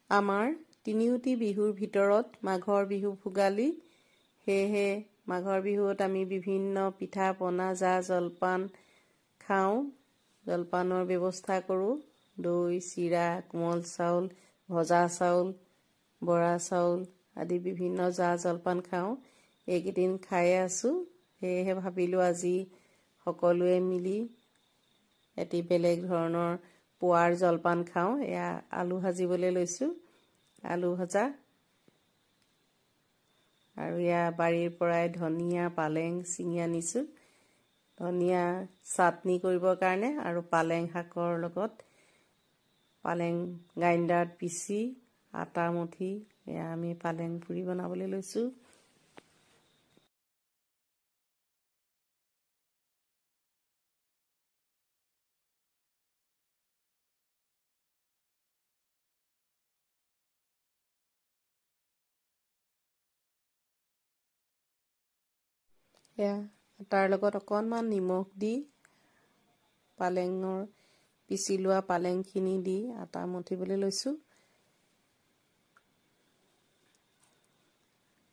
আমাৰ তিনিওটি বিহুৰ ভিতৰত মাঘৰ বিহু ভোগালী। সেয়েহে মাঘৰ বিহুত আমি বিভিন্ন পিঠা পনা জা জলপান খাওঁ, জলপানৰ ব্যৱস্থা কৰোঁ। দৈ, চিৰা, কোমল চাউল, ভজা চাউল, বৰা চাউল আদি বিভিন্ন জা জলপান খাওঁ। এইকেইদিন খায়ে আছোঁ। সেয়েহে ভাবিলোঁ আজি সকলোৱে মিলি এটি বেলেগ ধৰণৰ পুৱাৰ জলপান খাওঁ। এয়া আলু ভাজিবলৈ লৈছোঁ, আলু ভজা। আৰু এয়া বাৰীৰ পৰাই ধনিয়া পালেং ছিঙি আনিছোঁ। ধনিয়া চাটনি কৰিবৰ কাৰণে আৰু পালেং শাকৰ লগত পালেং গ্ৰাইণ্ডাৰত পিচি আটা মুঠি এয়া আমি পালেং পুৰি বনাবলৈ লৈছোঁ। এয়া তাৰ লগত অকণমান নিমখ দি পালেঙৰ পিচি লোৱা পালেংখিনি দি আটা মঠিবলৈ লৈছোঁ।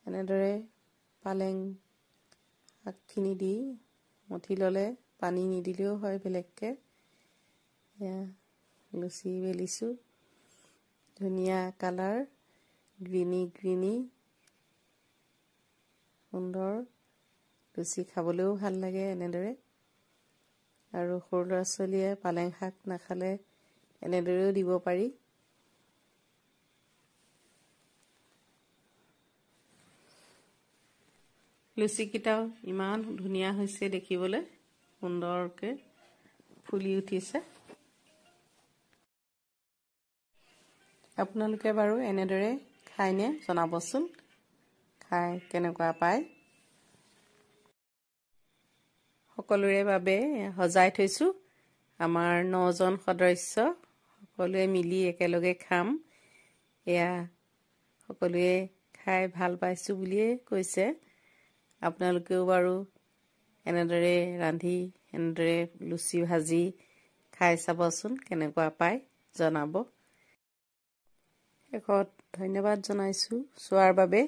এনেদৰে পালেং শাকখিনি দি মঠি ল'লে পানী নিদিলেও হয় বেলেগকৈ। এয়া লুচি বেলিছোঁ, ধুনীয়া কালাৰ, গ্ৰীণী সুন্দৰ লুচি, খাবলৈও ভাল লাগে এনেদৰে। আৰু সৰু ল'ৰা ছোৱালীয়ে পালেং শাক নাখালে এনেদৰেও দিব পাৰি। লুচিকেইটাও ইমান ধুনীয়া হৈছে দেখিবলৈ, সুন্দৰকৈ ফুলি উঠিছে। আপোনালোকে বাৰু এনেদৰে খায়নে জনাবচোন, খাই কেনেকুৱা পায়। সকলোৰে বাবে সজাই থৈছোঁ। আমাৰ 9জন সদস্য সকলোৱে মিলি একেলগে খাম। এয়া সকলোৱে খাই ভাল পাইছোঁ বুলিয়ে কৈছে। আপোনালোকেও বাৰু এনেদৰে ৰান্ধি এনেদৰে লুচি ভাজি খাই চাবচোন, কেনেকুৱা পায় জনাব। শেষত ধন্যবাদ জনাইছোঁ চোৱাৰ বাবে।